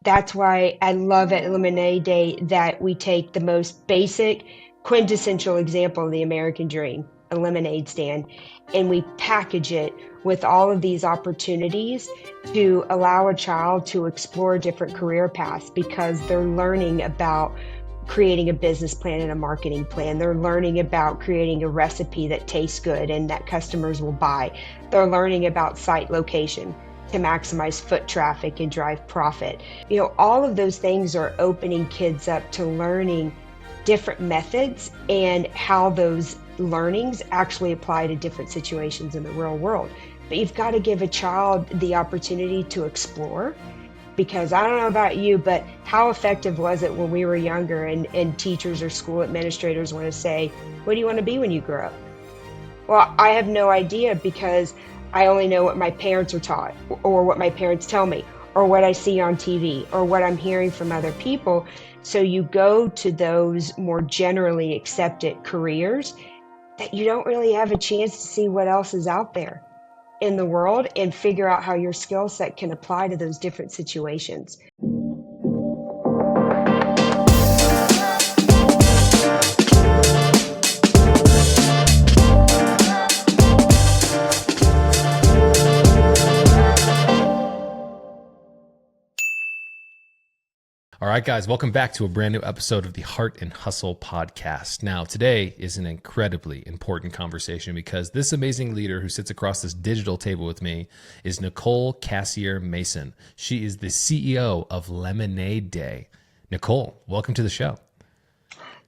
That's why I love at Lemonade Day that we take the most basic, quintessential example of the American dream, a lemonade stand, and we package it with all of these opportunities to allow a child to explore different career paths because they're learning about creating a business plan and a marketing plan. They're learning about creating a recipe that tastes good and that customers will buy. They're learning about site location to maximize foot traffic and drive profit. All of those things are opening kids up to learning different methods and how those learnings actually apply to different situations in the real world. But you've got to give a child the opportunity to explore, because I don't know about you, but how effective was it when we were younger and teachers or school administrators want to say, what do you want to be when you grow up? Well, I have no idea because I only know what my parents are taught or what my parents tell me or what I see on TV or what I'm hearing from other people. So you go to those more generally accepted careers that you don't really have a chance to see what else is out there in the world and figure out how your skill set can apply to those different situations. All right, guys, welcome back to a brand new episode of the Hart Hustle Podcast. Now, today is an incredibly important conversation because this amazing leader who sits across this digital table with me is Nicole Cassier-Mason. She is the CEO of Lemonade Day. Nicole, welcome to the show.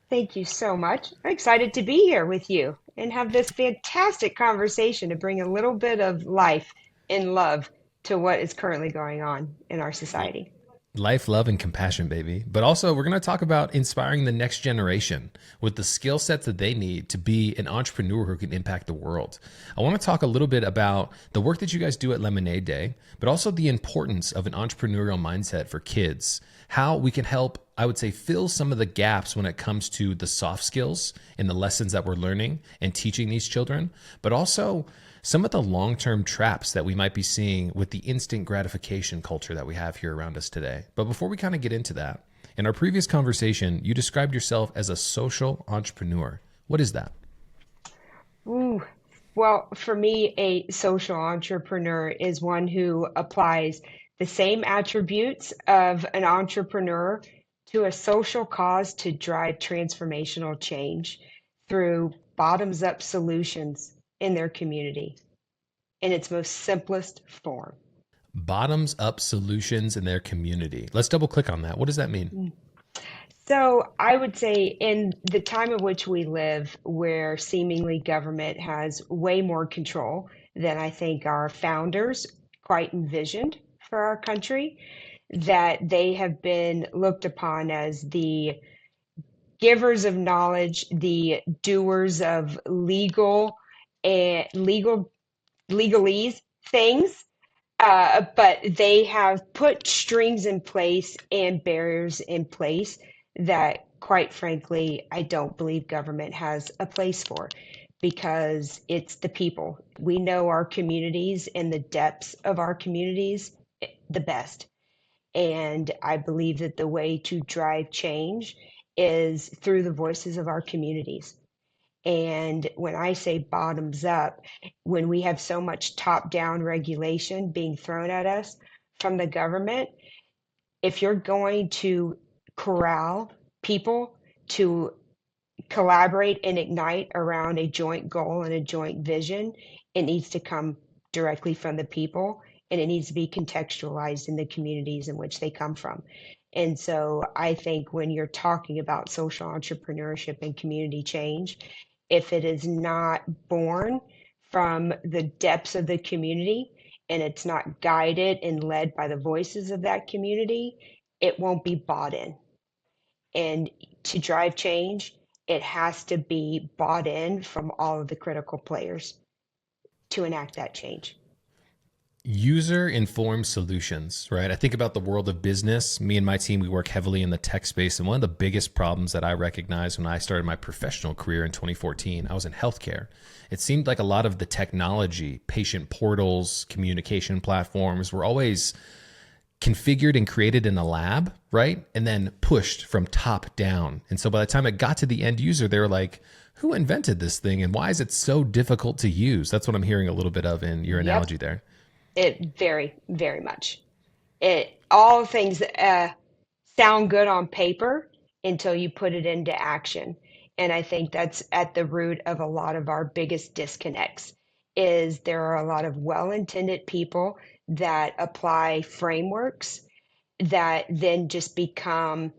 Thank you so much. I'm excited to be here with you and have this fantastic conversation to bring a little bit of life and love to what is currently going on in our society. Life, love, and compassion, baby. But also, we're going to talk about inspiring the next generation with the skill sets that they need to be an entrepreneur who can impact the world. I want to talk a little bit about the work that you guys do at Lemonade Day, but also the importance of an entrepreneurial mindset for kids, how we can help, I would say, fill some of the gaps when it comes to the soft skills and the lessons that we're learning and teaching these children, but also some of the long-term traps that we might be seeing with the instant gratification culture that we have here around us today. But before we kind of get into that, in our previous conversation, you described yourself as a social entrepreneur. What is that? Ooh, well, for me, a social entrepreneur is one who applies the same attributes of an entrepreneur to a social cause to drive transformational change through bottoms-up solutions in their community in its most simplest form. Bottoms up solutions in their community. Let's double click on that. What does that mean? So I would say in the time of which we live, where seemingly government has way more control than I think our founders quite envisioned for our country, that they have been looked upon as the givers of knowledge, the doers of legalese things, but they have put strings in place and barriers in place that, quite frankly, I don't believe government has a place for, because it's the people. We know our communities and the depths of our communities the best. And I believe that the way to drive change is through the voices of our communities. And when I say bottoms up, when we have so much top down regulation being thrown at us from the government, if you're going to corral people to collaborate and ignite around a joint goal and a joint vision, it needs to come directly from the people, and it needs to be contextualized in the communities in which they come from. And so I think when you're talking about social entrepreneurship and community change, if it is not born from the depths of the community and it's not guided and led by the voices of that community, it won't be bought in. And to drive change, it has to be bought in from all of the critical players to enact that change. User-informed solutions, right? I think about the world of business. Me and my team, we work heavily in the tech space. And one of the biggest problems that I recognized when I started my professional career in 2014, I was in healthcare. It seemed like a lot of the technology, patient portals, communication platforms were always configured and created in a lab, right? And then pushed from top down. And so by the time it got to the end user, they were like, who invented this thing and why is it so difficult to use? That's what I'm hearing a little bit of in your Yep, analogy there. it very, very much. It all things sound good on paper until you put it into action. And I think that's at the root of a lot of our biggest disconnects is there are a lot of well-intended people that apply frameworks that then just become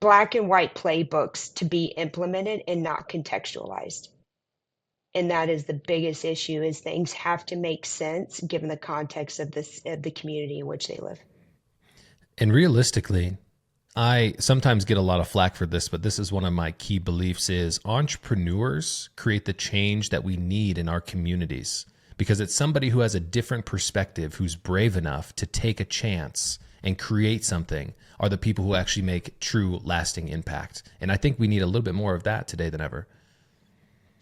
black and white playbooks to be implemented and not contextualized. And that is the biggest issue is things have to make sense given the context of this of the community in which they live. And realistically, I sometimes get a lot of flack for this, but this is one of my key beliefs is entrepreneurs create the change that we need in our communities because it's somebody who has a different perspective, who's brave enough to take a chance and create something are the people who actually make true lasting impact. And I think we need a little bit more of that today than ever.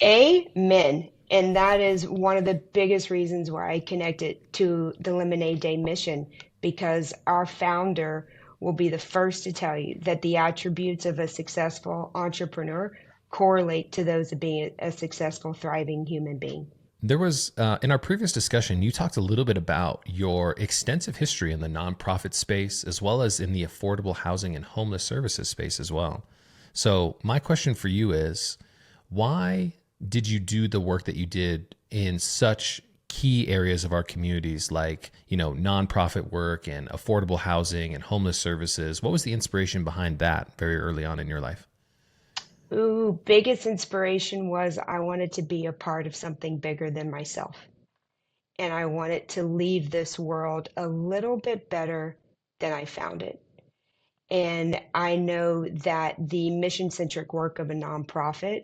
Amen. And that is one of the biggest reasons why I connected to the Lemonade Day mission, because our founder will be the first to tell you that the attributes of a successful entrepreneur correlate to those of being a successful, thriving human being. There was, in our previous discussion, you talked a little bit about your extensive history in the nonprofit space, as well as in the affordable housing and homeless services space as well. So my question for you is, why did you do the work that you did in such key areas of our communities like, nonprofit work and affordable housing and homeless services? What was the inspiration behind that very early on in your life? Ooh, biggest inspiration was I wanted to be a part of something bigger than myself. And I wanted to leave this world a little bit better than I found it. And I know that the mission centric work of a nonprofit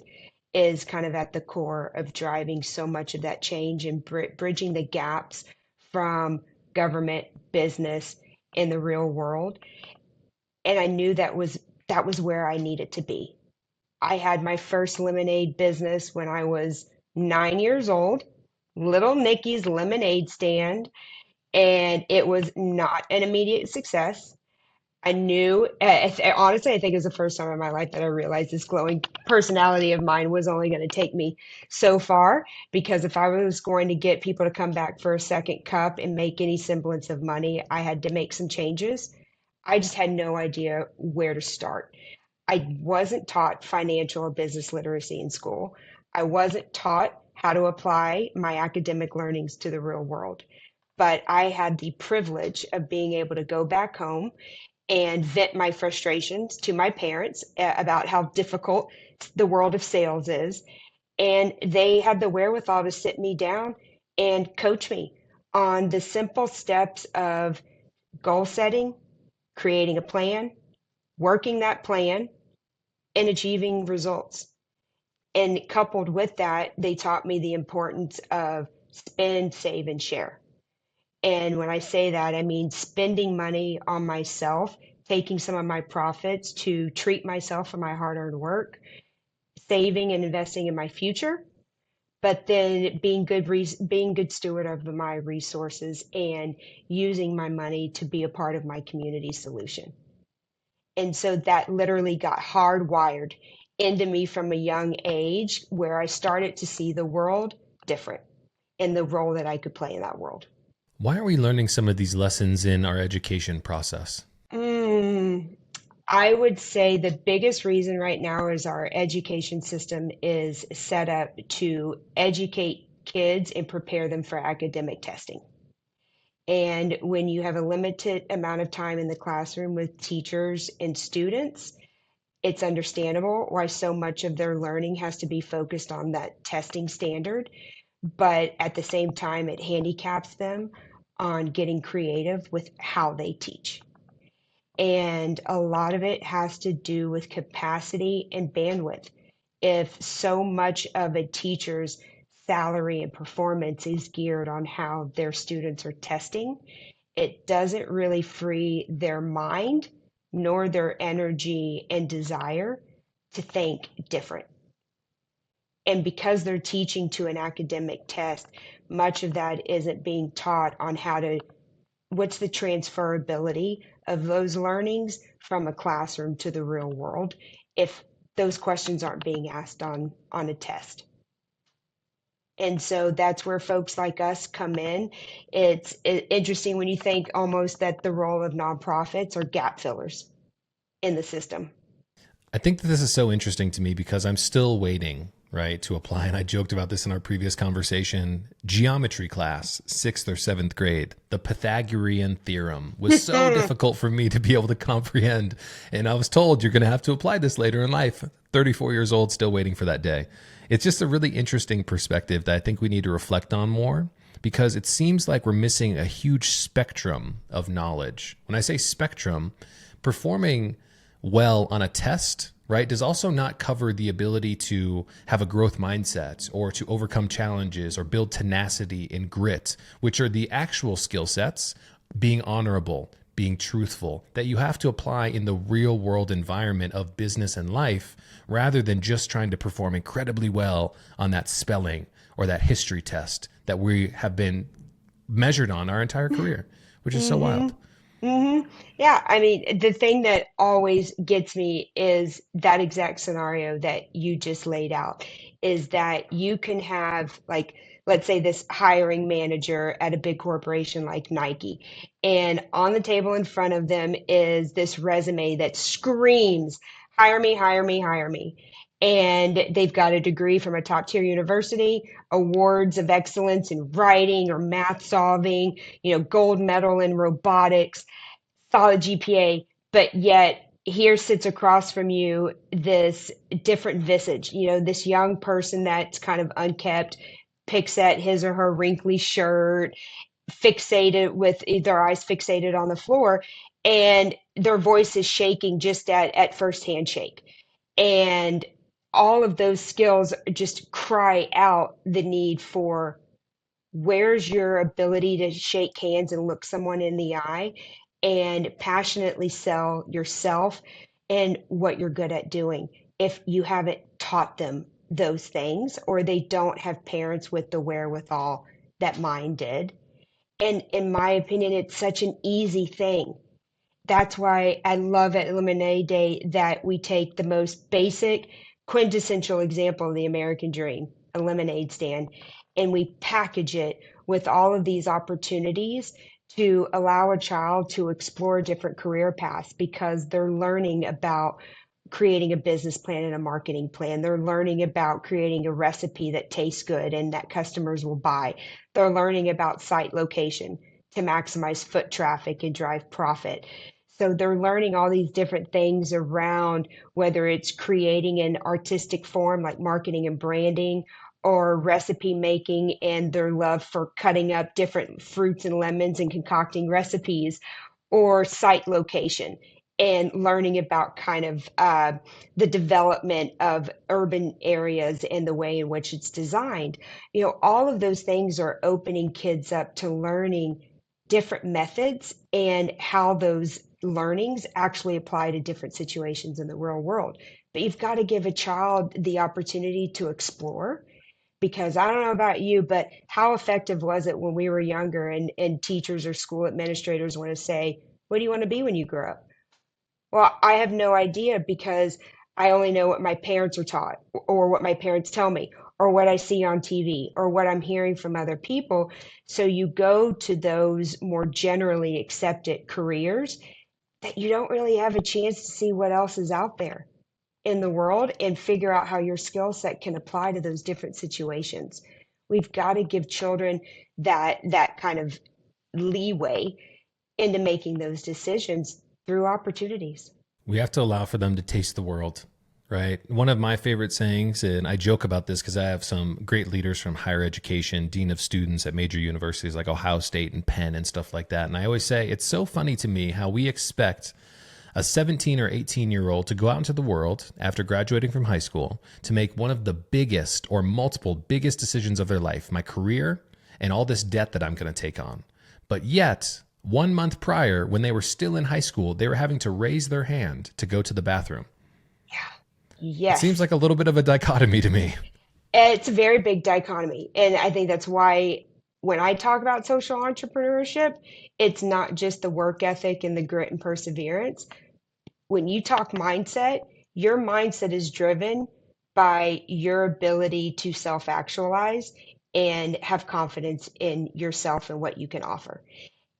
is kind of at the core of driving so much of that change and bridging the gaps from government, business, and the real world. And I knew that was where I needed to be. I had my first lemonade business when I was 9 years old, Little Nicky's lemonade stand, and it was not an immediate success. I knew, honestly, I think it was the first time in my life that I realized this glowing personality of mine was only going to take me so far. Because if I was going to get people to come back for a second cup and make any semblance of money, I had to make some changes. I just had no idea where to start. I wasn't taught financial or business literacy in school. I wasn't taught how to apply my academic learnings to the real world. But I had the privilege of being able to go back home and vent my frustrations to my parents about how difficult the world of sales is. And they had the wherewithal to sit me down and coach me on the simple steps of goal setting, creating a plan, working that plan, and achieving results. And coupled with that, they taught me the importance of spend, save, and share. And when I say that, I mean spending money on myself, taking some of my profits to treat myself for my hard-earned work, saving and investing in my future, but then being good steward of my resources and using my money to be a part of my community solution. And so that literally got hardwired into me from a young age where I started to see the world different and the role that I could play in that world. Why are we learning some of these lessons in our education process? Mm, I would say the biggest reason right now is our education system is set up to educate kids and prepare them for academic testing. And when you have a limited amount of time in the classroom with teachers and students, it's understandable why so much of their learning has to be focused on that testing standard. But at the same time, it handicaps them on getting creative with how they teach. And a lot of it has to do with capacity and bandwidth. If so much of a teacher's salary and performance is geared on how their students are testing, it doesn't really free their mind nor their energy and desire to think different. And because they're teaching to an academic test, much of that isn't being taught on how to what's the transferability of those learnings from a classroom to the real world if those questions aren't being asked on a test? And so that's where folks like us come in. It's interesting when you think almost that the role of nonprofits are gap fillers in the system. I think that this is so interesting to me because I'm still waiting, right, to apply. And I joked about this in our previous conversation. Geometry class, 6th or 7th grade, the Pythagorean theorem was so difficult for me to be able to comprehend. And I was told you're going to have to apply this later in life. 34 years old, still waiting for that day. It's just a really interesting perspective that I think we need to reflect on more, because it seems like we're missing a huge spectrum of knowledge. When I say spectrum, performing well on a test, right, does also not cover the ability to have a growth mindset or to overcome challenges or build tenacity and grit, which are the actual skill sets, being honorable, being truthful, that you have to apply in the real world environment of business and life, rather than just trying to perform incredibly well on that spelling or that history test that we have been measured on our entire career, which is so wild. Yeah, I mean, the thing that always gets me is that exact scenario that you just laid out, is that you can have, like, let's say this hiring manager at a big corporation like Nike, and on the table in front of them is this resume that screams, hire me, hire me, hire me. And they've got a degree from a top tier university, awards of excellence in writing or math solving, gold medal in robotics, solid GPA, but yet here sits across from you this different visage, this young person that's kind of unkept, picks at his or her wrinkly shirt, fixated with their eyes fixated on the floor, and their voice is shaking just at first handshake. And all of those skills just cry out the need for, where's your ability to shake hands and look someone in the eye and passionately sell yourself and what you're good at doing, if you haven't taught them those things, or they don't have parents with the wherewithal that mine did? And in my opinion, it's such an easy thing. That's why I love at Lemonade Day that we take the most basic, quintessential example of the American dream, a lemonade stand, and we package it with all of these opportunities to allow a child to explore different career paths, because they're learning about creating a business plan and a marketing plan. They're learning about creating a recipe that tastes good and that customers will buy. They're learning about site location to maximize foot traffic and drive profit. So they're learning all these different things around whether it's creating an artistic form like marketing and branding, or recipe making and their love for cutting up different fruits and lemons and concocting recipes, or site location and learning about kind of the development of urban areas and the way in which it's designed. All of those things are opening kids up to learning different methods and how those learnings actually apply to different situations in the real world. But you've got to give a child the opportunity to explore, because I don't know about you, but how effective was it when we were younger and teachers or school administrators want to say, what do you want to be when you grow up? Well, I have no idea, because I only know what my parents are taught, or what my parents tell me, or what I see on TV, or what I'm hearing from other people. So you go to those more generally accepted careers that you don't really have a chance to see what else is out there in the world and figure out how your skill set can apply to those different situations. We've got to give children that kind of leeway into making those decisions through opportunities. We have to allow for them to taste the world, right? One of my favorite sayings, and I joke about this because I have some great leaders from higher education, dean of students at major universities like Ohio State and Penn and stuff like that. And I always say, it's so funny to me how we expect a 17 or 18-year-old to go out into the world after graduating from high school to make one of the biggest or multiple biggest decisions of their life, my career and all this debt that I'm going to take on. But yet, 1 month prior, when they were still in high school, they were having to raise their hand to go to the bathroom. It Yes. seems like a little bit of a dichotomy to me. It's a very big dichotomy. And I think that's why when I talk about social entrepreneurship, it's not just the work ethic and the grit and perseverance. When you talk mindset, your mindset is driven by your ability to self actualize and have confidence in yourself and what you can offer.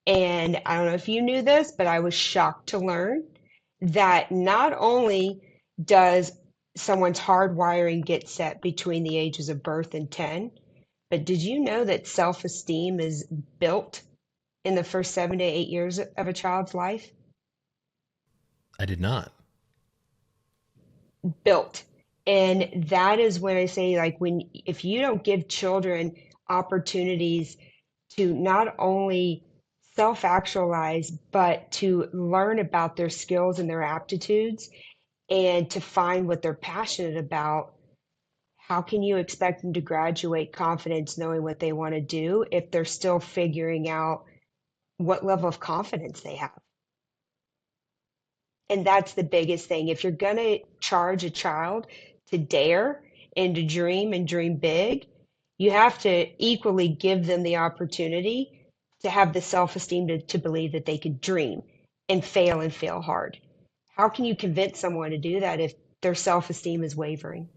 And I don't know if you knew this, but I was shocked to learn that not only does someone's hardwiring get set between the ages of birth and 10, but did you know that self esteem is built in the first 7 to 8 years of a child's life? I did not. Built. And that is when I say, like, when if you don't give children opportunities to not only self actualize, but to learn about their skills and their aptitudes and to find what they're passionate about, how can you expect them to graduate confidence knowing what they want to do if they're still figuring out what level of confidence they have? And that's the biggest thing. If you're going to charge a child to dare and dream big, you have to equally give them the opportunity to have the self esteem to believe that they could dream and fail hard. How can you convince someone to do that if their self esteem is wavering?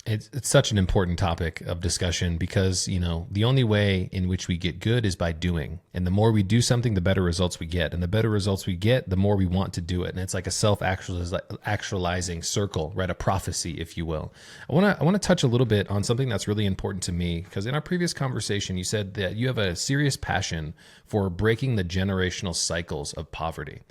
It's such an important topic of discussion because, the only way in which we get good is by doing. And the more we do something, the better results we get. And the better results we get, the more we want to do it. And it's like a self-actualizing circle, right? A prophecy, if you will. I want to touch a little bit on something that's really important to me, because in our previous conversation, you said that you have a serious passion for breaking the generational cycles of poverty.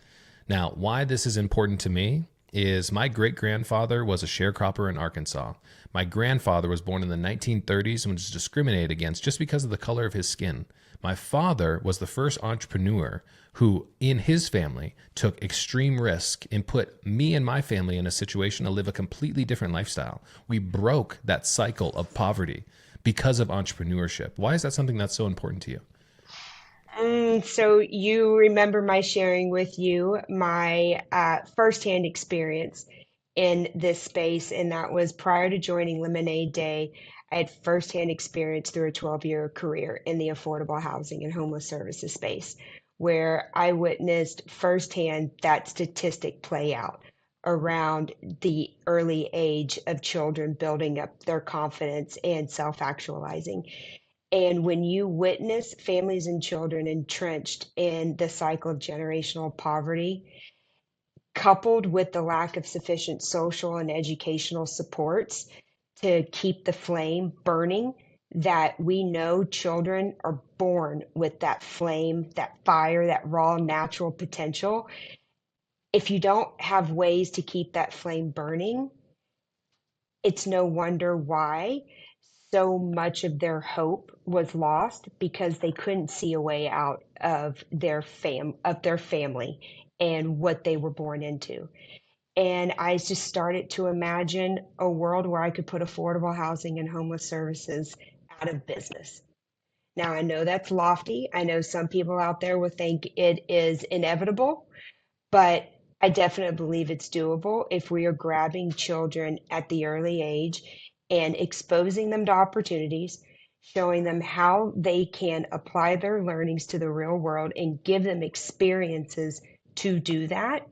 Now, why this is important to me is my great-grandfather was a sharecropper in Arkansas. My grandfather was born in the 1930s and was discriminated against just because of the color of his skin. My father was the first entrepreneur who, in his family, took extreme risk and put me and my family in a situation to live a completely different lifestyle. We broke that cycle of poverty because of entrepreneurship. Why is that something that's so important to you? So you remember my sharing with you my firsthand experience in this space, and that was prior to joining Lemonade Day. I had firsthand experience through a 12-year career in the affordable housing and homeless services space, where I witnessed firsthand that statistic play out around the early age of children building up their confidence and self-actualizing. And when you witness families and children entrenched in the cycle of generational poverty, coupled with the lack of sufficient social and educational supports to keep the flame burning, that we know children are born with that flame, that fire, that raw natural potential. If you don't have ways to keep that flame burning, it's no wonder why so much of their hope was lost, because they couldn't see a way out of their family and what they were born into. And I just started to imagine a world where I could put affordable housing and homeless services out of business. Now, I know that's lofty. I know some people out there will think it is inevitable, but I definitely believe it's doable if we are grabbing children at the early age and exposing them to opportunities, showing them how they can apply their learnings to the real world and give them experiences to do that,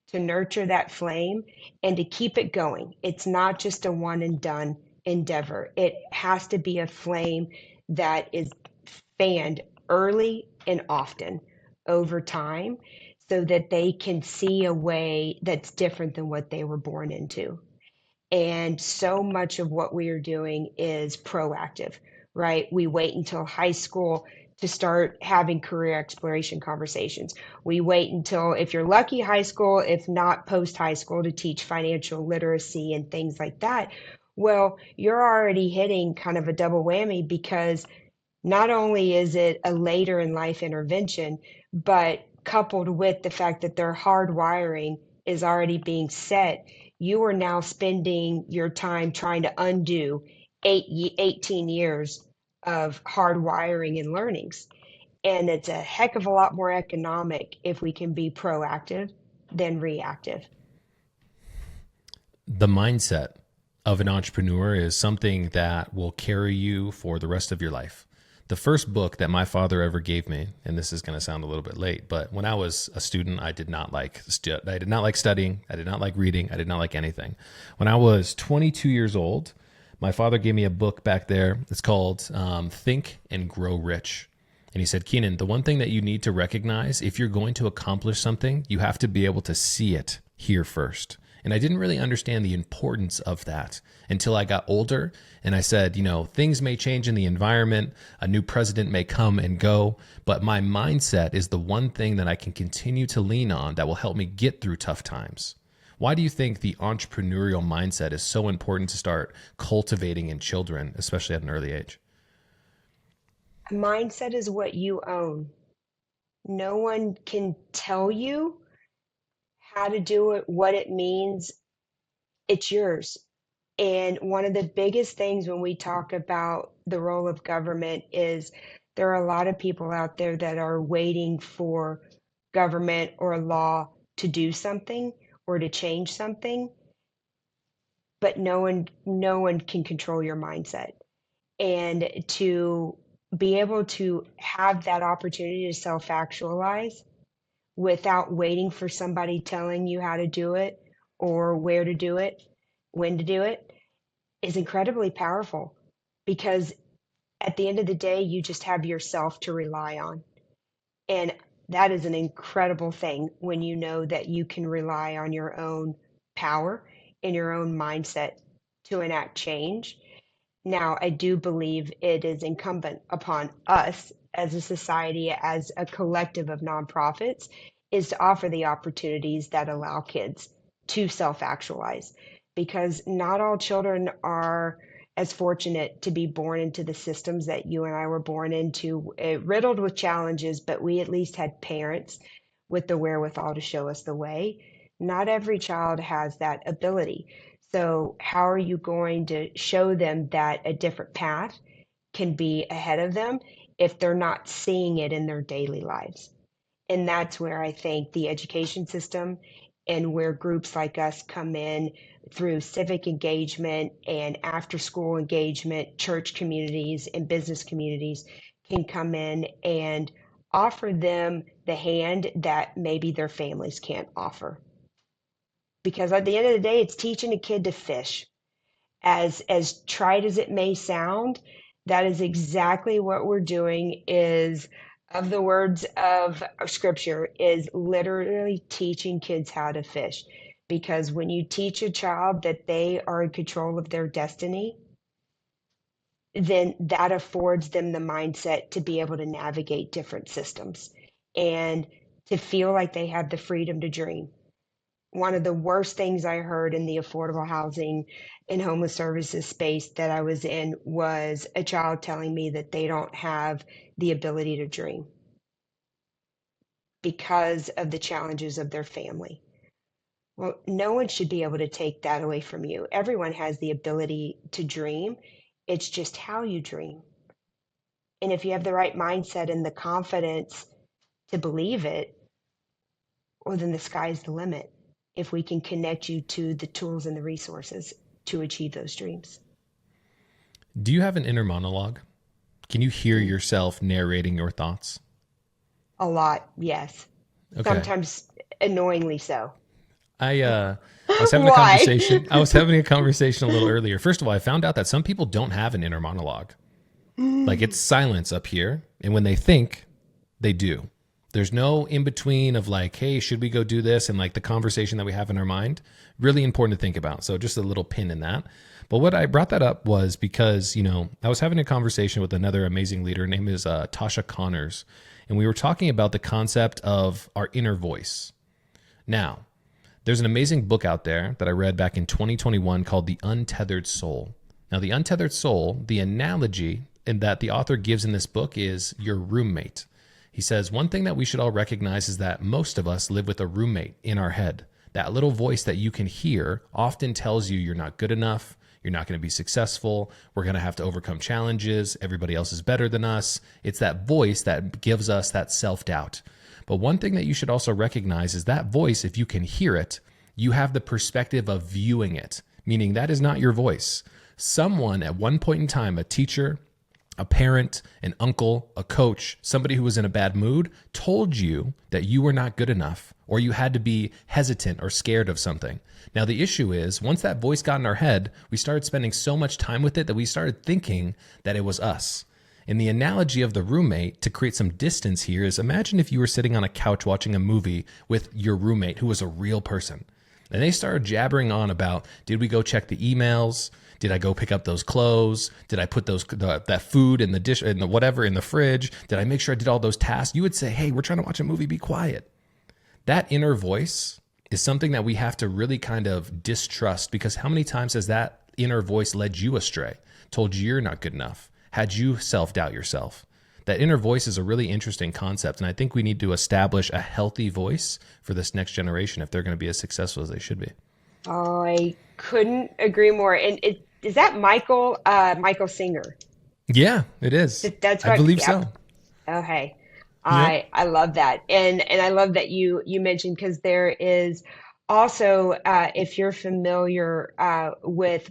to nurture that flame and to keep it going. It's not just a one and done endeavor. It has to be a flame that is fanned early and often over time so that they can see a way that's different than what they were born into. And so much of what we are doing is proactive, right? We wait until high school to start having career exploration conversations. We wait until, if you're lucky, high school, if not post high school, to teach financial literacy and things like that. Well, you're already hitting kind of a double whammy, because not only is it a later in life intervention, but coupled with the fact that their hard wiring is already being set, you are now spending your time trying to undo 18 years of hard wiring and learnings. And it's a heck of a lot more economic if we can be proactive than reactive. The mindset of an entrepreneur is something that will carry you for the rest of your life. the first book that my father ever gave me, and this is going to sound a little bit late, but when I was a student, I did not like studying. I did not like reading. I did not like anything. When I was 22 years old, my father gave me a book back there. It's called Think and Grow Rich. And he said, Keenan, the one thing that you need to recognize, if you're going to accomplish something, you have to be able to see it here first. And I didn't really understand the importance of that until I got older. And I said, things may change in the environment. A new president may come and go, but my mindset is the one thing that I can continue to lean on that will help me get through tough times. Why do you think the entrepreneurial mindset is so important to start cultivating in children, especially at an early age? Mindset is what you own. No one can tell you how to do it, what it means. It's yours. And one of the biggest things when we talk about the role of government is there are a lot of people out there that are waiting for government or law to do something or to change something, but no one can control your mindset. And to be able to have that opportunity to self-actualize without waiting for somebody telling you how to do it or where to do it, when to do it, is incredibly powerful, because at the end of the day, you just have yourself to rely on. And that is an incredible thing when you know that you can rely on your own power and your own mindset to enact change. Now, I do believe it is incumbent upon us as a society, as a collective of nonprofits, is to offer the opportunities that allow kids to self-actualize, because not all children are as fortunate to be born into the systems that you and I were born into, riddled with challenges, but we at least had parents with the wherewithal to show us the way. Not every child has that ability. So how are you going to show them that a different path can be ahead of them if they're not seeing it in their daily lives? And that's where I think the education system and where groups like us come in through civic engagement and after school engagement, church communities and business communities can come in and offer them the hand that maybe their families can't offer. Because at the end of the day, it's teaching a kid to fish. As trite as it may sound, that is exactly what we're doing. Is, of the words of scripture, is literally teaching kids how to fish. Because when you teach a child that they are in control of their destiny, then that affords them the mindset to be able to navigate different systems and to feel like they have the freedom to dream. One of the worst things I heard in the affordable housing and homeless services space that I was in was a child telling me that they don't have the ability to dream because of the challenges of their family. Well, no one should be able to take that away from you. Everyone has the ability to dream. It's just how you dream. And if you have the right mindset and the confidence to believe it, well, then the sky's the limit if we can connect you to the tools and the resources to achieve those dreams. Do you have an inner monologue? Can you hear yourself narrating your thoughts? A lot, yes. Okay. Sometimes annoyingly so. I was having a conversation. I was having a conversation a little earlier. First of all, I found out that some people don't have an inner monologue. Like, it's silence up here, and when they think, they do. There's no in between of like, hey, should we go do this? And like the conversation that we have in our mind, really important to think about. So just a little pin in that. But what I brought that up was because, I was having a conversation with another amazing leader. Her name is Tasha Connors. And we were talking about the concept of our inner voice. Now, there's an amazing book out there that I read back in 2021 called The Untethered Soul. Now, the untethered soul, the analogy and that the author gives in this book is your roommate. He says, one thing that we should all recognize is that most of us live with a roommate in our head. That little voice that you can hear often tells you you're not good enough, you're not going to be successful, we're going to have to overcome challenges, everybody else is better than us. It's that voice that gives us that self-doubt. But one thing that you should also recognize is that voice, if you can hear it, you have the perspective of viewing it, meaning that is not your voice. Someone at one point in time, a teacher, A parent, an uncle, a coach, somebody who was in a bad mood told you that you were not good enough or you had to be hesitant or scared of something. Now, the issue is once that voice got in our head, we started spending so much time with it that we started thinking that it was us. And the analogy of the roommate to create some distance here is imagine if you were sitting on a couch watching a movie with your roommate who was a real person. And they started jabbering on about, did we go check the emails? Did I go pick up those clothes? Did I put that food in the dish, in the whatever, in the fridge? Did I make sure I did all those tasks? You would say, hey, we're trying to watch a movie, be quiet. That inner voice is something that we have to really kind of distrust, because how many times has that inner voice led you astray, told you you're not good enough, had you self-doubt yourself? That inner voice is a really interesting concept, and I think we need to establish a healthy voice for this next generation if they're going to be as successful as they should be. Oh, I couldn't agree more. And is that Michael Singer? Yeah, it is. That's I what, believe yeah. so. Okay. Yep. I love that. And I love that you mentioned, because there is also, if you're familiar with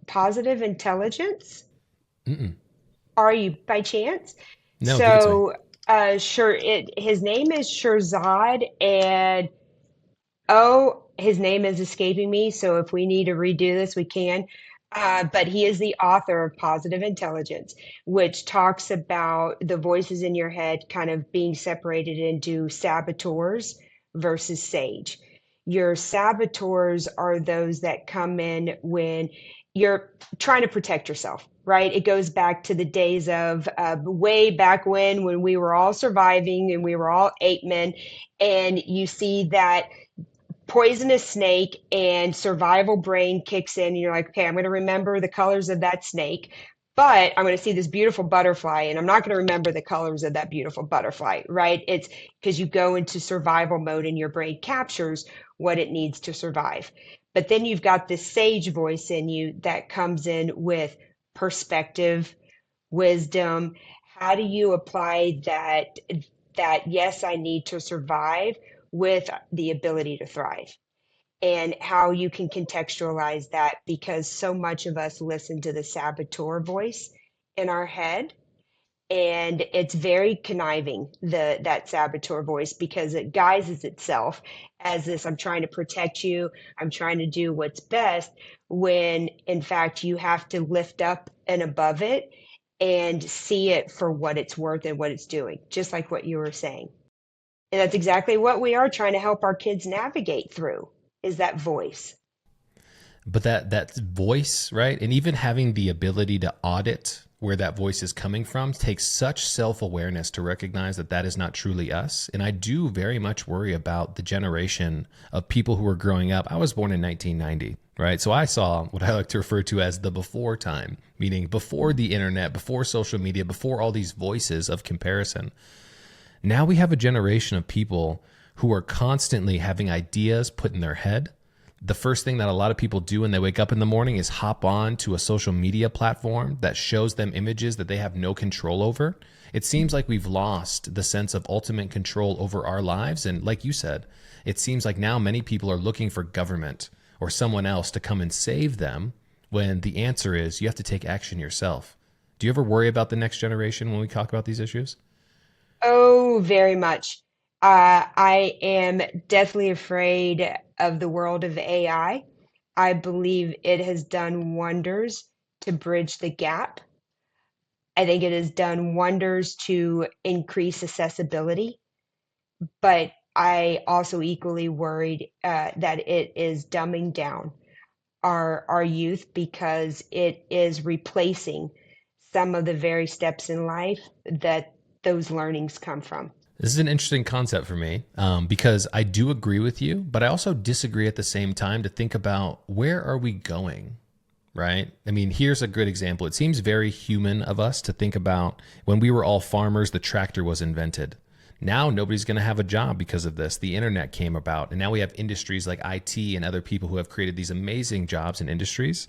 positive intelligence, Mm-mm. are you by chance? No, give it to me. So sure, his name is Shirzad, and his name is escaping me. So if we need to redo this, we can. But he is the author of Positive Intelligence, which talks about the voices in your head kind of being separated into saboteurs versus sage. Your saboteurs are those that come in when you're trying to protect yourself, right? It goes back to the days of way back when we were all surviving and we were all ape men, and you see that poisonous snake and survival brain kicks in, and you're like, okay, I'm going to remember the colors of that snake, but I'm going to see this beautiful butterfly and I'm not going to remember the colors of that beautiful butterfly, right? It's because you go into survival mode and your brain captures what it needs to survive. But then you've got this sage voice in you that comes in with perspective, wisdom. How do you apply that yes, I need to survive with the ability to thrive, and how you can contextualize that, because so much of us listen to the saboteur voice in our head, and it's very conniving, that saboteur voice, because it guises itself as this, I'm trying to protect you, I'm trying to do what's best, when in fact you have to lift up and above it and see it for what it's worth and what it's doing, just like what you were saying. And that's exactly what we are trying to help our kids navigate through, is that voice. But that voice, right? And even having the ability to audit where that voice is coming from takes such self-awareness to recognize that that is not truly us. And I do very much worry about the generation of people who are growing up. I was born in 1990, right? So I saw what I like to refer to as the before time, meaning before the internet, before social media, before all these voices of comparison. Now we have a generation of people who are constantly having ideas put in their head. The first thing that a lot of people do when they wake up in the morning is hop on to a social media platform that shows them images that they have no control over. It seems like we've lost the sense of ultimate control over our lives. And like you said, it seems like now many people are looking for government or someone else to come and save them, when the answer is you have to take action yourself. Do you ever worry about the next generation when we talk about these issues? Oh, very much. I am deathly afraid of the world of AI. I believe it has done wonders to bridge the gap. I think it has done wonders to increase accessibility, but I also equally worried that it is dumbing down our youth, because it is replacing some of the very steps in life that those learnings come from. This is an interesting concept for me, because I do agree with you, but I also disagree at the same time, to think about where are we going, right? I mean, here's a good example. It seems very human of us to think about when we were all farmers, the tractor was invented. Now nobody's going to have a job because of this. The internet came about, and now we have industries like IT and other people who have created these amazing jobs and industries.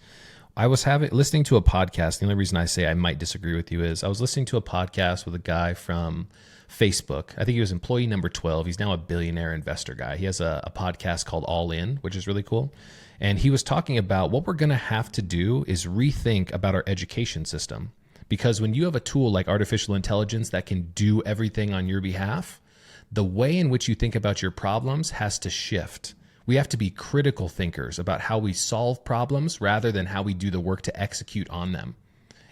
I was listening to a podcast. The only reason I say I might disagree with you is I was listening to a podcast with a guy from Facebook. I think he was employee number 12. He's now a billionaire investor guy. He has a podcast called All In, which is really cool. And he was talking about what we're going to have to do is rethink about our education system, Because when you have a tool like artificial intelligence that can do everything on your behalf, the way in which you think about your problems has to shift. We have to be critical thinkers about how we solve problems rather than how we do the work to execute on them.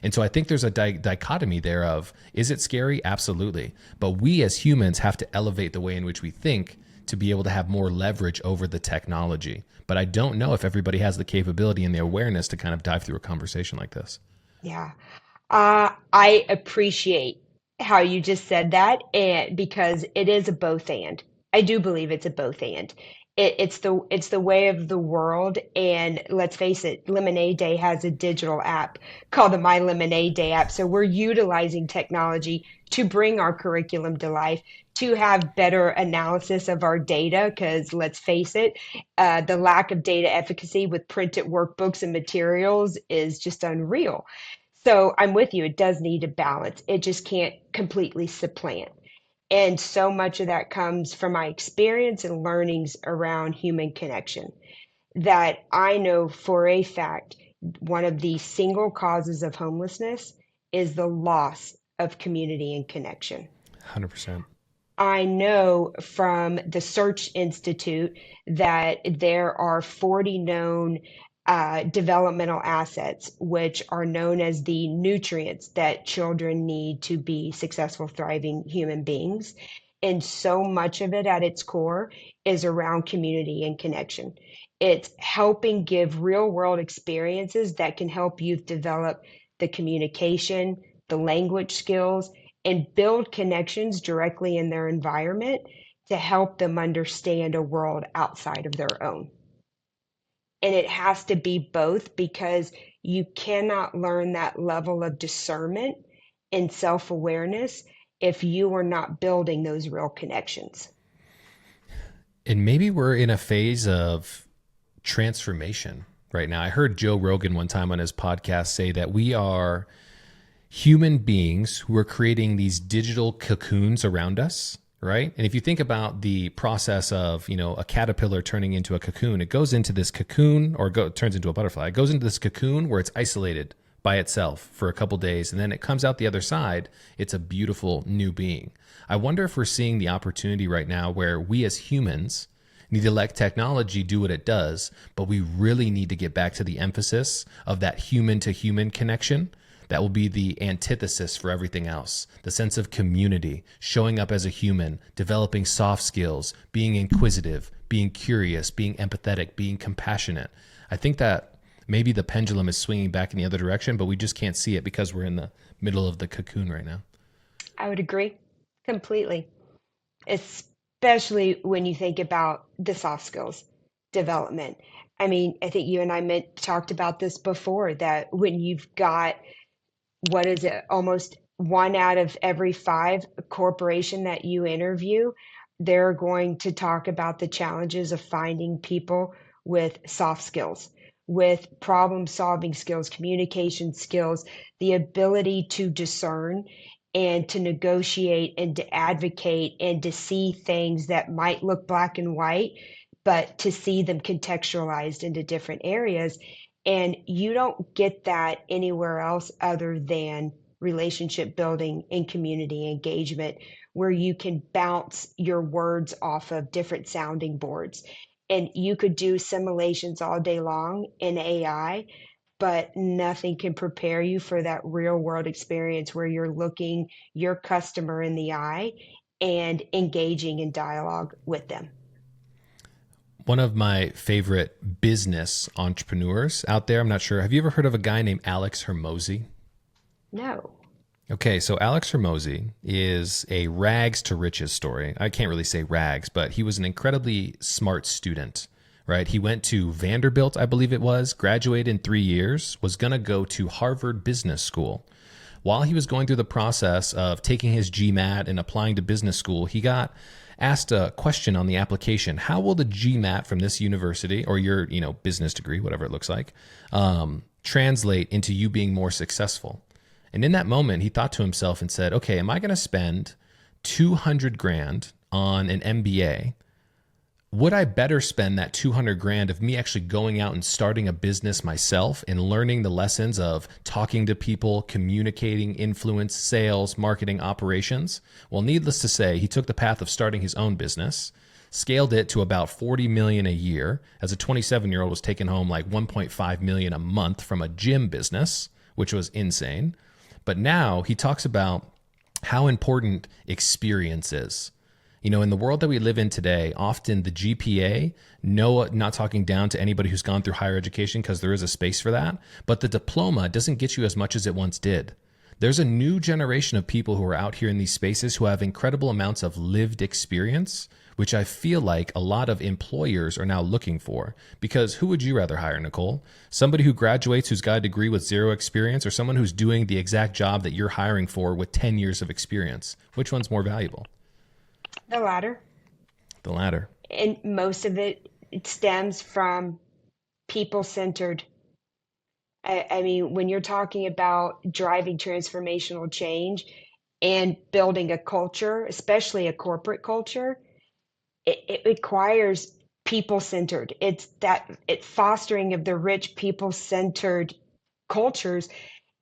And so I think there's a dichotomy there of, is it scary? Absolutely. But we as humans have to elevate the way in which we think to be able to have more leverage over the technology. But I don't know if everybody has the capability and the awareness to kind of dive through a conversation like this. Yeah. I appreciate how you just said that, and because it is a both and. I do believe it's a both and. It's the way of the world, and let's face it, Lemonade Day has a digital app called the My Lemonade Day app. So we're utilizing technology to bring our curriculum to life, to have better analysis of our data, because let's face it, the lack of data efficacy with printed workbooks and materials is just unreal. So I'm with you. It does need a balance. It just can't completely supplant. And so much of that comes from my experience and learnings around human connection that I know for a fact one of the single causes of homelessness is the loss of community and connection. 100%. I know from the Search Institute that there are 40 known developmental assets, which are known as the nutrients that children need to be successful, thriving human beings. And so much of it at its core is around community and connection. It's helping give real world experiences that can help youth develop the communication, the language skills, and build connections directly in their environment to help them understand a world outside of their own. And it has to be both because you cannot learn that level of discernment and self awareness if you are not building those real connections. And maybe we're in a phase of transformation right now. I heard Joe Rogan one time on his podcast say that we are human beings who are creating these digital cocoons around us, right? And if you think about the process of, a caterpillar turning into a cocoon, it goes into this cocoon turns into a butterfly. It goes into this cocoon where it's isolated by itself for a couple days, and then it comes out the other side. It's a beautiful new being. I wonder if we're seeing the opportunity right now where we as humans need to let technology do what it does, but we really need to get back to the emphasis of that human to human connection. That will be the antithesis for everything else. The sense of community, showing up as a human, developing soft skills, being inquisitive, being curious, being empathetic, being compassionate. I think that maybe the pendulum is swinging back in the other direction, but we just can't see it because we're in the middle of the cocoon right now. I would agree completely, especially when you think about the soft skills development. I mean, I think you and I talked about this before, that when you've got, what is it, almost one out of every five corporation that you interview, they're going to talk about the challenges of finding people with soft skills, with problem solving skills, communication skills, the ability to discern and to negotiate and to advocate and to see things that might look black and white, but to see them contextualized into different areas. And you don't get that anywhere else other than relationship building and community engagement, where you can bounce your words off of different sounding boards. And you could do simulations all day long in AI, but nothing can prepare you for that real world experience where you're looking your customer in the eye and engaging in dialogue with them. One of my favorite business entrepreneurs out there, I'm not sure, have you ever heard of a guy named Alex Hormozy? No. Okay, so Alex Hormozy is a rags to riches story. I can't really say rags, but he was an incredibly smart student, right? He went to Vanderbilt, I believe it was, graduated in 3 years, was going to go to Harvard Business School. While he was going through the process of taking his GMAT and applying to business school, he got asked a question on the application. How will the GMAT from this university, or your business degree, whatever it looks like, translate into you being more successful? And in that moment, he thought to himself and said, okay, am I going to spend 200 grand on an MBA would I better spend that 200 grand of me actually going out and starting a business myself and learning the lessons of talking to people, communicating, influence, sales, marketing, operations? Well, needless to say, he took the path of starting his own business, scaled it to about 40 million a year. As a 27-year-old was taking home like 1.5 million a month from a gym business, which was insane. But now he talks about how important experience is. You know, in the world that we live in today, often the GPA, no, not talking down to anybody who's gone through higher education because there is a space for that, but the diploma doesn't get you as much as it once did. There's a new generation of people who are out here in these spaces who have incredible amounts of lived experience, which I feel like a lot of employers are now looking for. Because who would you rather hire, Nicole? Somebody who graduates who's got a degree with zero experience, or someone who's doing the exact job that you're hiring for with 10 years of experience? Which one's more valuable? The latter. The latter. And most of it stems from people-centered. I mean, when you're talking about driving transformational change and building a culture, especially a corporate culture, it requires people-centered. It's fostering of the rich people-centered cultures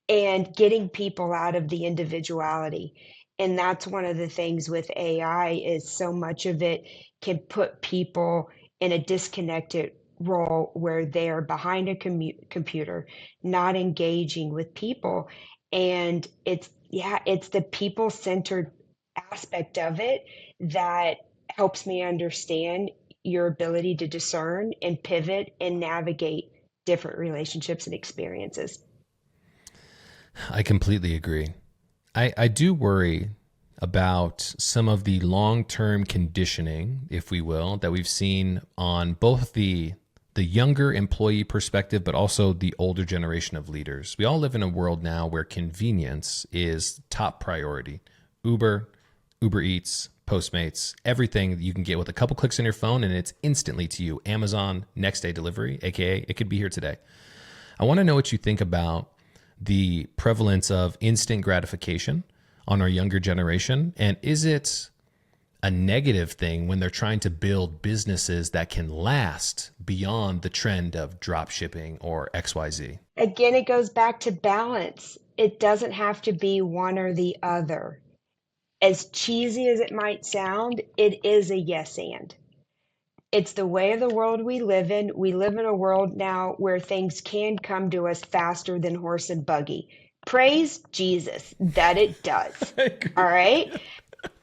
and getting people out of the individuality. And that's one of the things with AI is so much of it can put people in a disconnected role where they're behind a computer, not engaging with people. And it's the people-centered aspect of it that helps me understand your ability to discern and pivot and navigate different relationships and experiences. I completely agree. I do worry about some of the long-term conditioning, if we will, that we've seen on both the younger employee perspective, but also the older generation of leaders. We all live in a world now where convenience is top priority. Uber Eats, Postmates, everything that you can get with a couple clicks on your phone and it's instantly to you. Amazon, next day delivery, AKA it could be here today. I want to know what you think about the prevalence of instant gratification on our younger generation. And is it a negative thing when they're trying to build businesses that can last beyond the trend of drop shipping or XYZ? Again, it goes back to balance. It doesn't have to be one or the other. As cheesy as it might sound, it is a yes and. It's the way of the world we live in. We live in a world now where things can come to us faster than horse and buggy. Praise Jesus that it does. All right.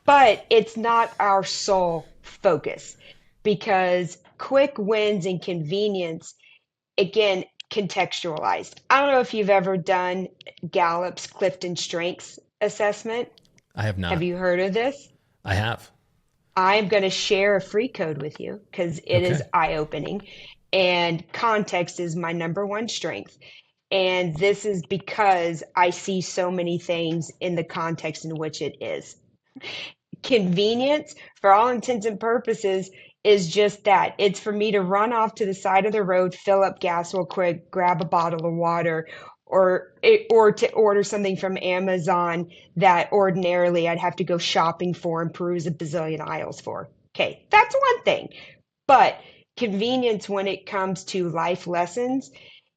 But it's not our sole focus because quick wins and convenience, again, contextualized. I don't know if you've ever done Gallup's Clifton Strengths assessment. I have not. Have you heard of this? I have. I'm going to share a free code with you because it is eye-opening. And context is my number one strength. And this is because I see so many things in the context in which it is. Convenience, for all intents and purposes, is just that. It's for me to run off to the side of the road, fill up gas real quick, grab a bottle of water, or to order something from Amazon that ordinarily I'd have to go shopping for and peruse a bazillion aisles for. Okay, that's one thing. But convenience when it comes to life lessons,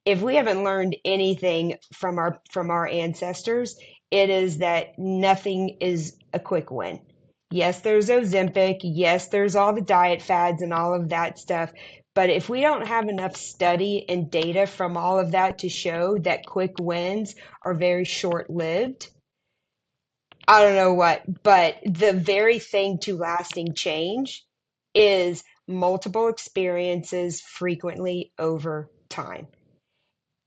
if we haven't learned anything from our ancestors, it is that nothing is a quick win. Yes, there's Ozempic. Yes, there's all the diet fads and all of that stuff. But if we don't have enough study and data from all of that to show that quick wins are very short-lived, I don't know what. But the very thing to lasting change is multiple experiences frequently over time.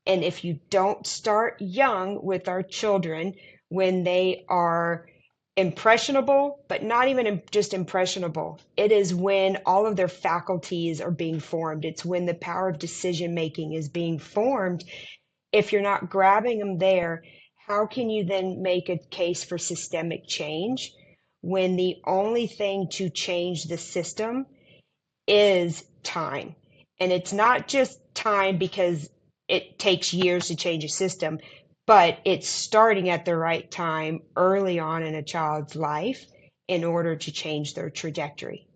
And if you don't start young with our children when they are impressionable, but not even just impressionable. It is when all of their faculties are being formed. It's when the power of decision making is being formed. If you're not grabbing them there, how can you then make a case for systemic change when the only thing to change the system is time? And it's not just time because it takes years to change a system, but it's starting at the right time early on in a child's life in order to change their trajectory.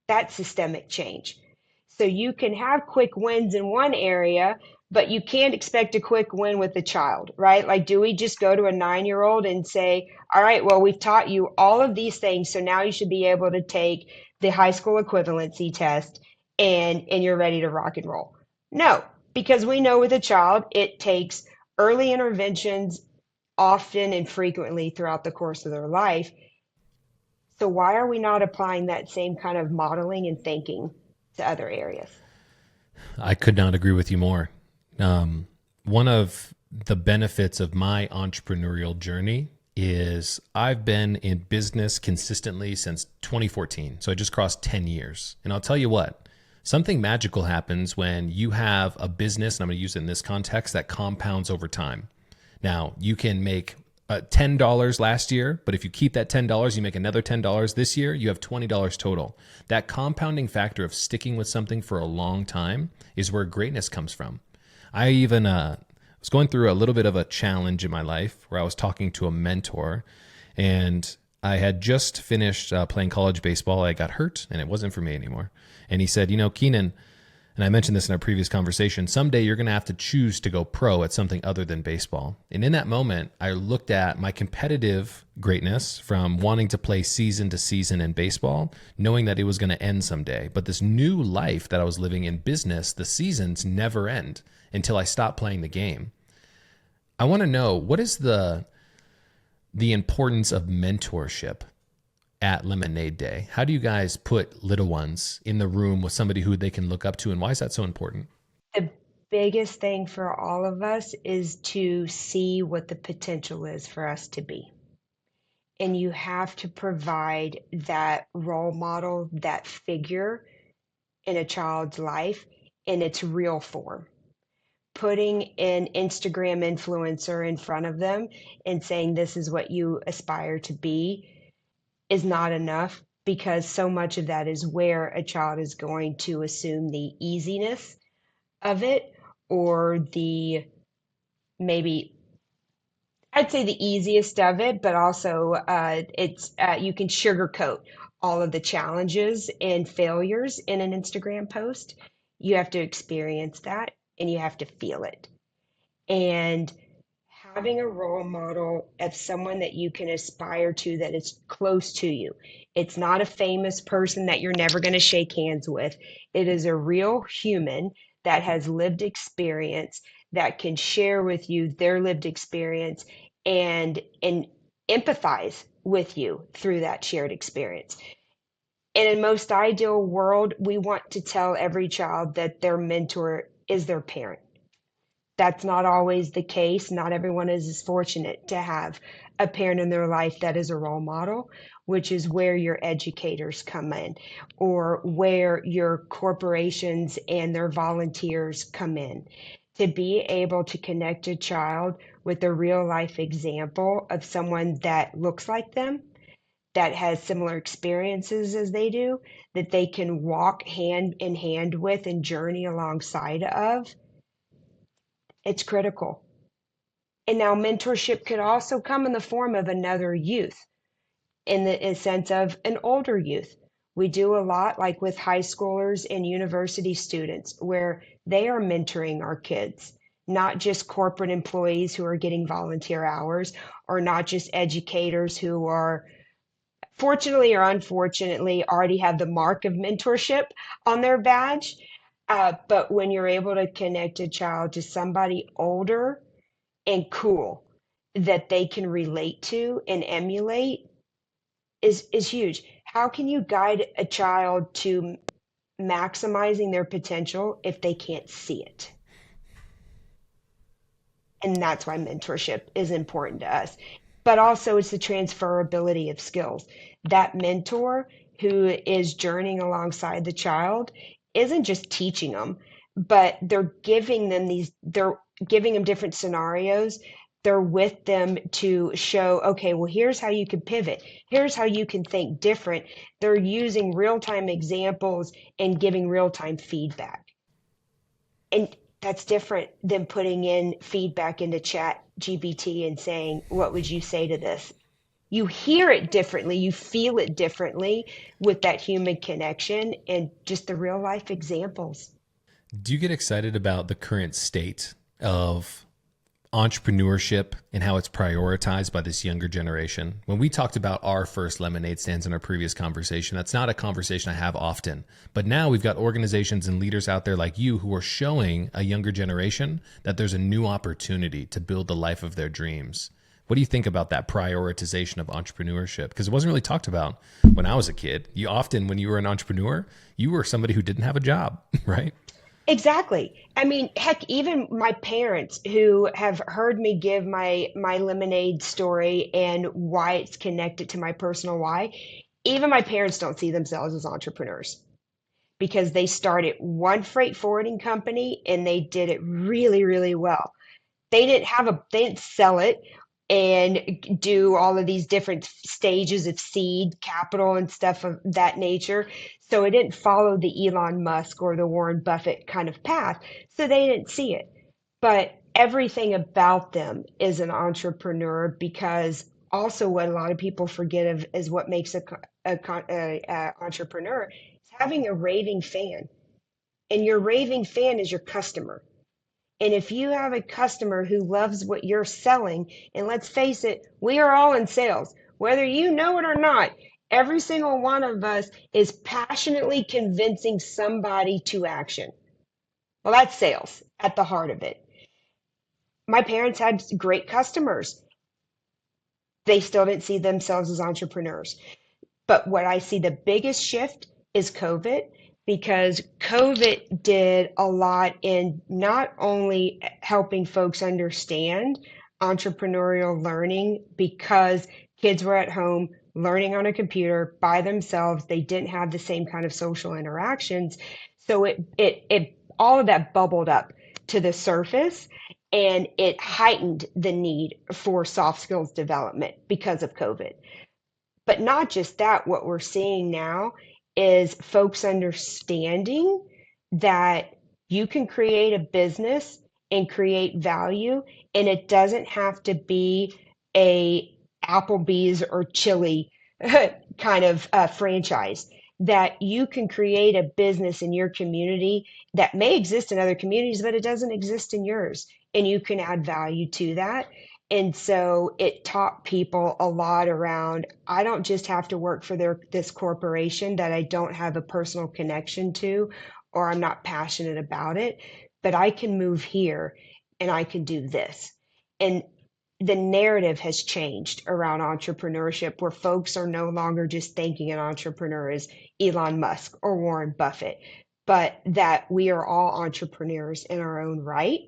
That's systemic change. So you can have quick wins in one area, but you can't expect a quick win with a child, right? Like, do we just go to a 9-year old and say, all right, well, we've taught you all of these things, so now you should be able to take the high school equivalency test and you're ready to rock and roll? No, because we know with a child, it takes early interventions often and frequently throughout the course of their life. So why are we not applying that same kind of modeling and thinking to other areas? I could not agree with you more. One of the benefits of my entrepreneurial journey is I've been in business consistently since 2014. So I just crossed 10 years. And I'll tell you what, something magical happens when you have a business, and I'm going to use it in this context, that compounds over time. Now, you can make $10 last year, but if you keep that $10, you make another $10 this year, you have $20 total. That compounding factor of sticking with something for a long time is where greatness comes from. I even was going through a little bit of a challenge in my life where I was talking to a mentor, and I had just finished playing college baseball. I got hurt and it wasn't for me anymore. And he said, Keenan, and I mentioned this in our previous conversation, someday you're going to have to choose to go pro at something other than baseball. And in that moment, I looked at my competitive greatness from wanting to play season to season in baseball, knowing that it was going to end someday. But this new life that I was living in business, the seasons never end until I stop playing the game. I want to know, what is the importance of mentorship at Lemonade Day? How do you guys put little ones in the room with somebody who they can look up to, and why is that so important? The biggest thing for all of us is to see what the potential is for us to be. And you have to provide that role model, that figure in a child's life in its real form. Putting an Instagram influencer in front of them and saying, this is what you aspire to be, is not enough, because so much of that is where a child is going to assume the easiness of it, or the, maybe I'd say the easiest of it, but also it's you can sugarcoat all of the challenges and failures in an Instagram post. You have to experience that and you have to feel it. And having a role model of someone that you can aspire to, that is close to you. It's not a famous person that you're never going to shake hands with. It is a real human that has lived experience, that can share with you their lived experience and empathize with you through that shared experience. In a most ideal world, we want to tell every child that their mentor is their parent. That's not always the case. Not everyone is as fortunate to have a parent in their life that is a role model, which is where your educators come in, or where your corporations and their volunteers come in. To be able to connect a child with a real life example of someone that looks like them, that has similar experiences as they do, that they can walk hand in hand with and journey alongside of, it's critical. And now mentorship could also come in the form of another youth, in the sense of an older youth. We do a lot like with high schoolers and university students where they are mentoring our kids, not just corporate employees who are getting volunteer hours, or not just educators who are fortunately or unfortunately already have the mark of mentorship on their badge. But when you're able to connect a child to somebody older and cool that they can relate to and emulate, is huge. How can you guide a child to maximizing their potential if they can't see it? And that's why mentorship is important to us. But also, it's the transferability of skills. That mentor who is journeying alongside the child isn't just teaching them, but they're giving them different scenarios. They're with them to show, okay, well, here's how you can pivot. Here's how you can think different. They're using real time examples and giving real time feedback. And that's different than putting in feedback into chat GPT and saying, what would you say to this? you hear it differently, you feel it differently with that human connection and just the real life examples. Do you get excited about the current state of entrepreneurship and how it's prioritized by this younger generation? When we talked about our first lemonade stands in our previous conversation, that's not a conversation I have often. But now we've got organizations and leaders out there like you who are showing a younger generation that there's a new opportunity to build the life of their dreams. What do you think about that prioritization of entrepreneurship? Because it wasn't really talked about when I was a kid. You often, when you were an entrepreneur, you were somebody who didn't have a job, right? Exactly. I mean, heck, even my parents who have heard me give my lemonade story and why it's connected to my personal why, even my parents don't see themselves as entrepreneurs because they started one freight forwarding company and they did it really, really well. They didn't sell it and do all of these different stages of seed capital and stuff of that nature. So it didn't follow the Elon Musk or the Warren Buffett kind of path. So they didn't see it. But everything about them is an entrepreneur because also what a lot of people forget of is what makes a entrepreneur is having a raving fan. And your raving fan is your customer. And if you have a customer who loves what you're selling, and let's face it, we are all in sales, whether you know it or not, every single one of us is passionately convincing somebody to action. Well, that's sales at the heart of it. My parents had great customers. They still didn't see themselves as entrepreneurs. But what I see the biggest shift is COVID because COVID did a lot in not only helping folks understand entrepreneurial learning because kids were at home learning on a computer by themselves. They didn't have the same kind of social interactions. So it all of that bubbled up to the surface and it heightened the need for soft skills development because of COVID. But not just that, what we're seeing now is folks understanding that you can create a business and create value, and it doesn't have to be a Applebee's or Chili kind of franchise. That you can create a business in your community that may exist in other communities, but it doesn't exist in yours, and you can add value to that. And so it taught people a lot around I don't just have to work for this corporation that I don't have a personal connection to or I'm not passionate about it, but I can move here and I can do this. And the narrative has changed around entrepreneurship where folks are no longer just thinking an entrepreneur is Elon Musk or Warren Buffett, but that we are all entrepreneurs in our own right.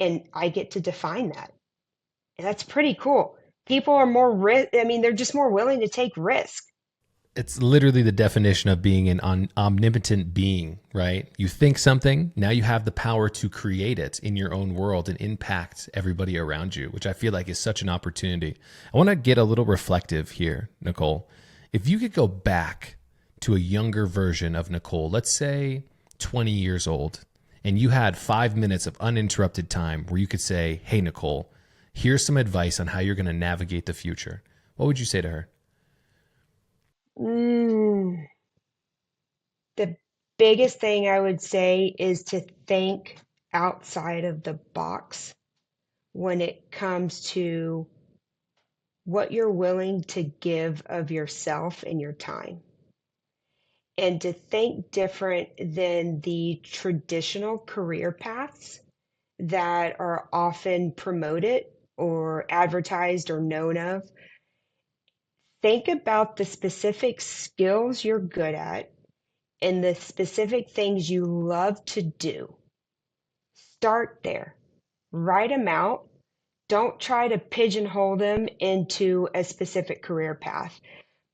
And I get to define that. And that's pretty cool. People are I mean, they're just more willing to take risk. It's literally the definition of being an omnipotent being, right? You think something, now you have the power to create it in your own world and impact everybody around you, which I feel like is such an opportunity. I want to get a little reflective here, Nicole. If you could go back to a younger version of Nicole, let's say 20 years old, and you had 5 minutes of uninterrupted time where you could say, hey, Nicole, here's some advice on how you're going to navigate the future. What would you say to her? Mm, the biggest thing I would say is to think outside of the box when it comes to what you're willing to give of yourself and your time, and to think different than the traditional career paths that are often promoted or advertised or known of. Think about the specific skills you're good at and the specific things you love to do. Start there. Write them out. Don't try to pigeonhole them into a specific career path,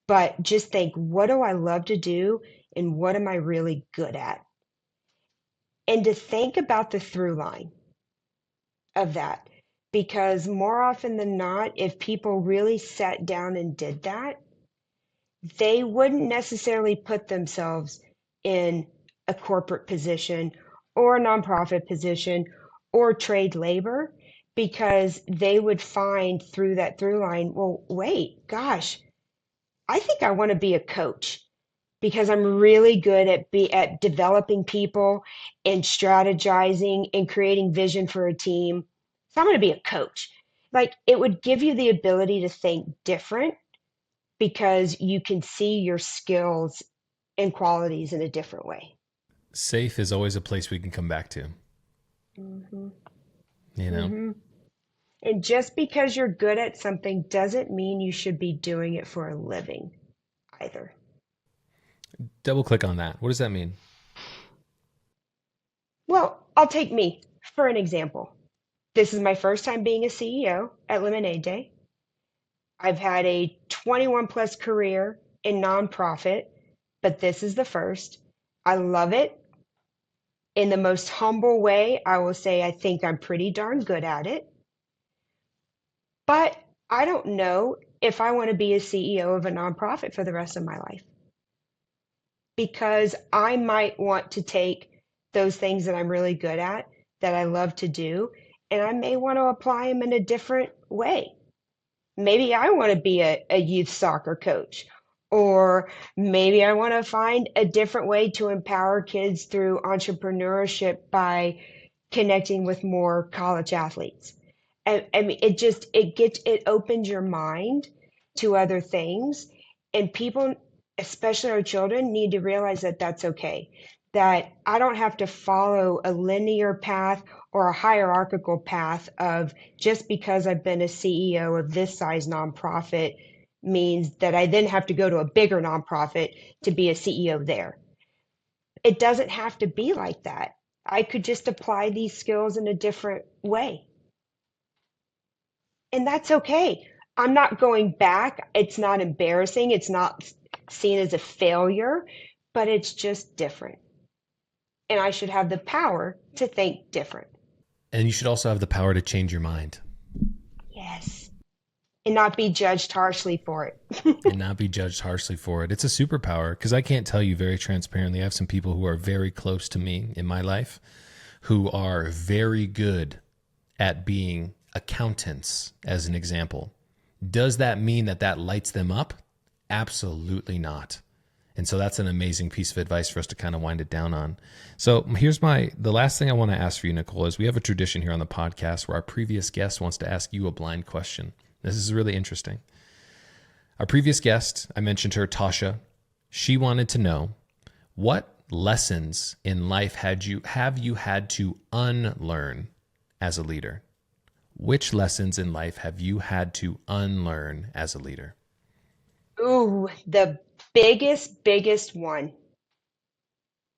but just think, what do I love to do and what am I really good at? And to think about the through line of that. Because more often than not, if people really sat down and did that, they wouldn't necessarily put themselves in a corporate position or a nonprofit position or trade labor because they would find through that through line, well, wait, gosh, I think I want to be a coach because I'm really good at developing people and strategizing and creating vision for a team. So I'm going to be a coach. Like it would give you the ability to think different because you can see your skills and qualities in a different way. Safe is always a place we can come back to, Hmm. you know? Hmm. And just because you're good at something doesn't mean you should be doing it for a living either. Double click on that. What does that mean? Well, I'll take me for an example. This is my first time being a CEO at Lemonade Day. I've had a 21 plus career in nonprofit, but this is the first. I love it. In the most humble way, I will say I think I'm pretty darn good at it. But I don't know if I want to be a CEO of a nonprofit for the rest of my life because I might want to take those things that I'm really good at, that I love to do, and I may want to apply them in a different way. Maybe I want to be a youth soccer coach, or maybe I want to find a different way to empower kids through entrepreneurship by connecting with more college athletes. I mean, it opens your mind to other things, and people, especially our children, need to realize that that's okay. That I don't have to follow a linear path or a hierarchical path of just because I've been a CEO of this size nonprofit means that I then have to go to a bigger nonprofit to be a CEO there. It doesn't have to be like that. I could just apply these skills in a different way. And that's okay. I'm not going back. It's not embarrassing. It's not seen as a failure, but it's just different. And I should have the power to think different. And you should also have the power to change your mind Yes. And not be judged harshly for it. and not be judged harshly for it. It's a superpower because I can't tell you very transparently. I have some people who are very close to me in my life who are very good at being accountants, as an example. Does that mean that that lights them up? Absolutely not. And so that's an amazing piece of advice for us to kind of wind it down on. So here's the last thing I want to ask for you, Nicole, is we have a tradition here on the podcast where our previous guest wants to ask you a blind question. This is really interesting. Our previous guest, I mentioned her, Tasha. She wanted to know, what lessons in life have you had to unlearn as a leader? Which lessons in life have you had to unlearn as a leader? Ooh, the biggest one.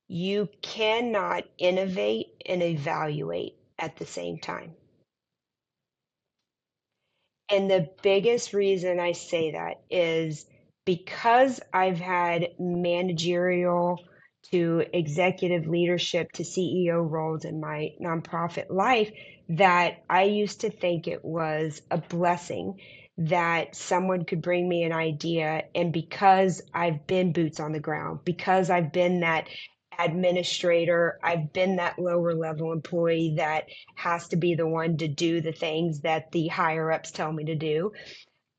You cannot innovate and evaluate at the same time. And the biggest reason I say that is because I've had managerial to executive leadership to CEO roles in my nonprofit life, that I used to think it was a blessing that someone could bring me an idea. And because I've been boots on the ground, because I've been that administrator, I've been that lower level employee that has to be the one to do the things that the higher ups tell me to do.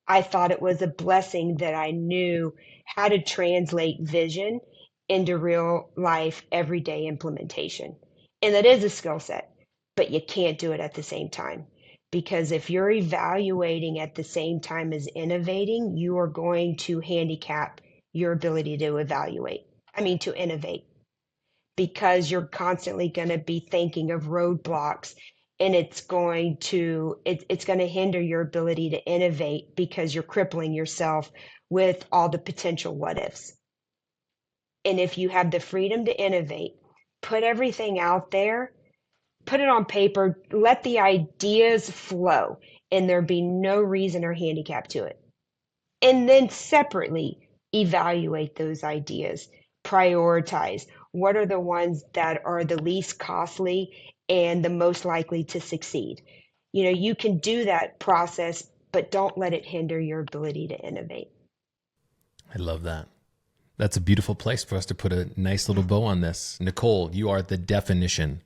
I thought it was a blessing that I knew how to translate vision into real life everyday implementation. And that is a skill set, but you can't do it at the same time. Because if you're evaluating at the same time as innovating, you are going to handicap your ability to to innovate, because you're constantly going to be thinking of roadblocks, and it's going to hinder your ability to innovate because you're crippling yourself with all the potential what ifs. And if you have the freedom to innovate, put everything out there, put it on paper, let the ideas flow, and there be no reason or handicap to it. And then separately evaluate those ideas, prioritize what are the ones that are the least costly and the most likely to succeed. You can do that process, but don't let it hinder your ability to innovate. I love that. That's a beautiful place for us to put a nice little bow on this. Nicole, you are the definition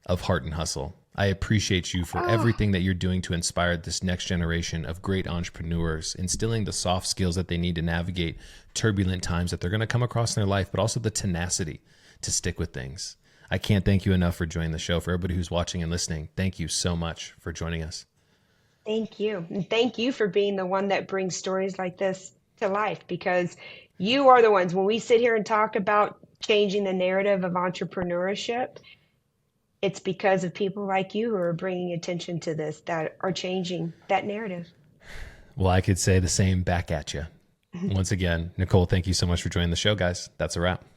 of heart and hustle. I appreciate you for Oh, everything that you're doing to inspire this next generation of great entrepreneurs, instilling the soft skills that they need to navigate turbulent times that they're going to come across in their life, but also the tenacity to stick with things. I can't thank you enough for joining the show. For everybody who's watching and listening, thank you so much for joining us. thank you. And thank you for being the one that brings stories like this to life, because you are the ones, when we sit here and talk about changing the narrative of entrepreneurship, it's because of people like you who are bringing attention to this that are changing that narrative. Well, I could say the same back at you. Once again, Nicole, thank you so much for joining the show, guys. That's a wrap.